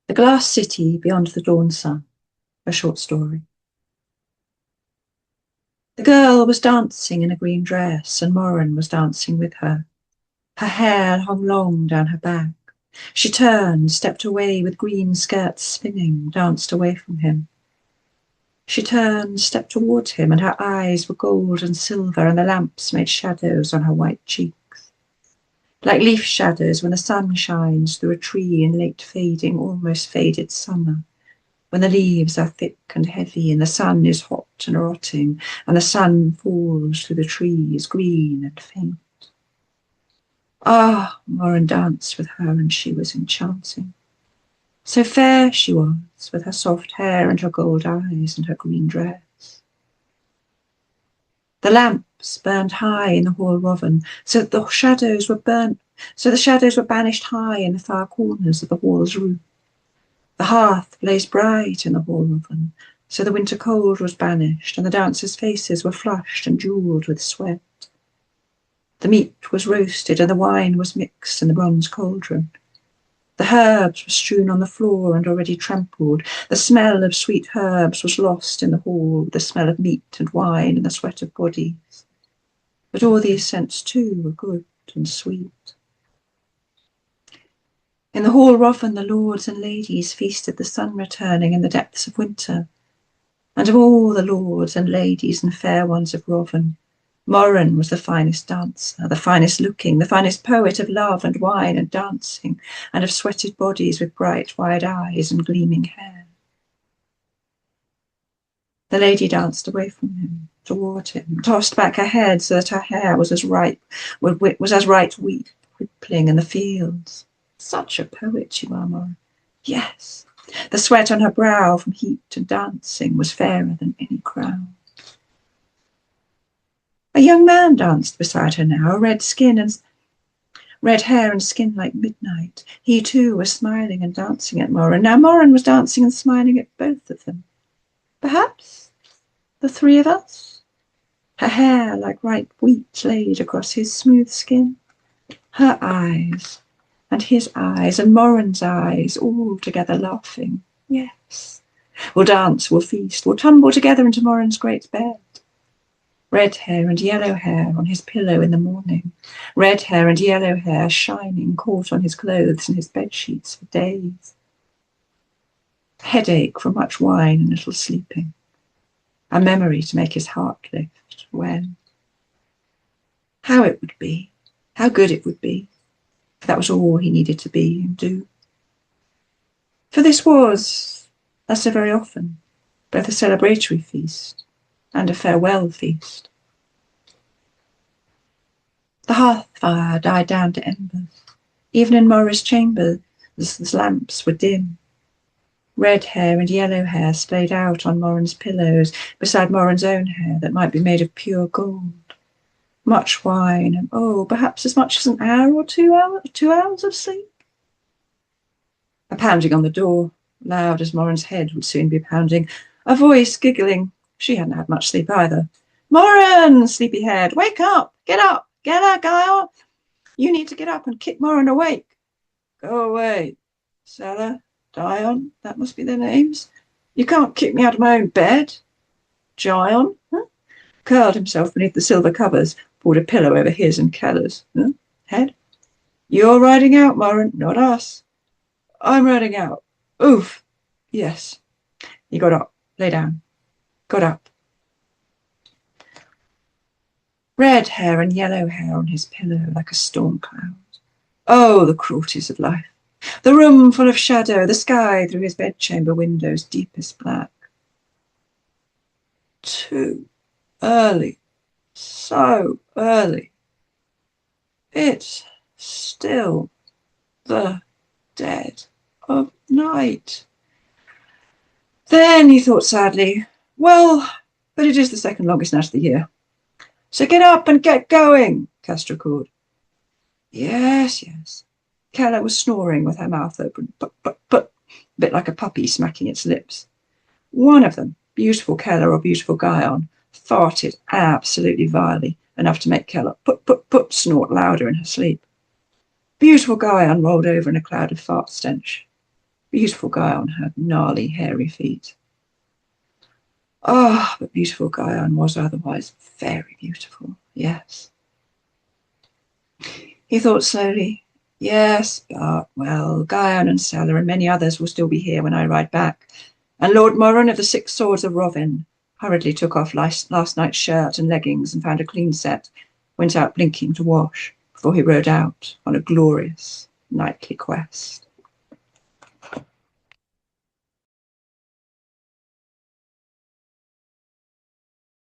The Glass City Beyond the Dawn Sun, a short story. The girl was dancing in a green dress, and Morin was dancing with her. Her hair hung long down her back. She turned, stepped away with green skirts spinning, danced away from him. She turned, stepped toward him, and her eyes were gold and silver, and the lamps made shadows on her white cheeks. Like leaf shadows when the sun shines through a tree in late fading, almost faded summer, when the leaves are thick and heavy and the sun is hot and rotting and the sun falls through the trees, green and faint. Ah, Morin danced with her and she was enchanting. So fair she was, with her soft hair and her gold eyes and her green dress. The lamps burned high in the hall Roven, so that the shadows were banished high in the far corners of the hall's roof. The hearth blazed bright in the hall Roven, so the winter cold was banished, and the dancers' faces were flushed and jewelled with sweat. The meat was roasted, and the wine was mixed in the bronze cauldron. The herbs were strewn on the floor and already trampled. The smell of sweet herbs was lost in the hall, the smell of meat and wine and the sweat of bodies. But all these scents too were good and sweet. In the hall Roven the lords and ladies feasted the sun returning in the depths of winter. And of all the lords and ladies and fair ones of Roven, Morin was the finest dancer, the finest looking, the finest poet of love and wine and dancing, and of sweated bodies with bright wide eyes and gleaming hair. The lady danced away from him, toward him, tossed back her head so that her hair was as ripe wheat rippling in the fields. Such a poet you are, Morin. Yes, the sweat on her brow from heat and dancing was fairer than any crown. A young man danced beside her now, red hair and skin like midnight. He too was smiling and dancing at Morin. Now Morin was dancing and smiling at both of them. Perhaps the three of us? Her hair like ripe wheat laid across his smooth skin. Her eyes and his eyes and Morin's eyes all together laughing. Yes, we'll dance, we'll feast, we'll tumble together into Morin's great bed. Red hair and yellow hair on his pillow in the morning. Red hair and yellow hair shining, caught on his clothes and his bedsheets for days. Headache from much wine and little sleeping. A memory to make his heart lift when. How it would be, how good it would be, for that was all he needed to be and do. For this was, as so very often, both a celebratory feast and a farewell feast. The hearth fire died down to embers. Even in Morin's chamber, the lamps were dim. Red hair and yellow hair splayed out on Morin's pillows, beside Morin's own hair that might be made of pure gold. Much wine, and perhaps as much as an hour or 2 hours of sleep. A pounding on the door, loud as Morin's head would soon be pounding. A voice giggling. She hadn't had much sleep either. Morin, sleepyhead, wake up, get up, Guile. You need to get up and kick Morin awake. Go away, Sella, Dion, that must be their names. You can't kick me out of my own bed. Gion, curled himself beneath the silver covers, pulled a pillow over his and Keller's head. You're riding out, Morin, not us. I'm riding out. Oof. Yes. He got up, lay down. Got up. Red hair and yellow hair on his pillow like a storm cloud. Oh, the cruelties of life. The room full of shadow, the sky through his bedchamber windows deepest black. Too early. So early. It's still the dead of night. Then he thought sadly, well, but it is the second longest night of the year. So get up and get going, Castro called. Yes, yes. Keller was snoring with her mouth open, but, a bit like a puppy smacking its lips. One of them, beautiful Keller or beautiful Guyon, farted absolutely vilely, enough to make Keller put snort louder in her sleep. Beautiful Guyon rolled over in a cloud of fart stench. Beautiful Guyon had gnarly, hairy feet. Ah, but beautiful Guyon was otherwise very beautiful, yes. He thought slowly, yes, but, well, Guyon and Stella and many others will still be here when I ride back. And Lord Moran of the 6 Swords of Roven hurriedly took off last night's shirt and leggings and found a clean set, went out blinking to wash before he rode out on a glorious nightly quest.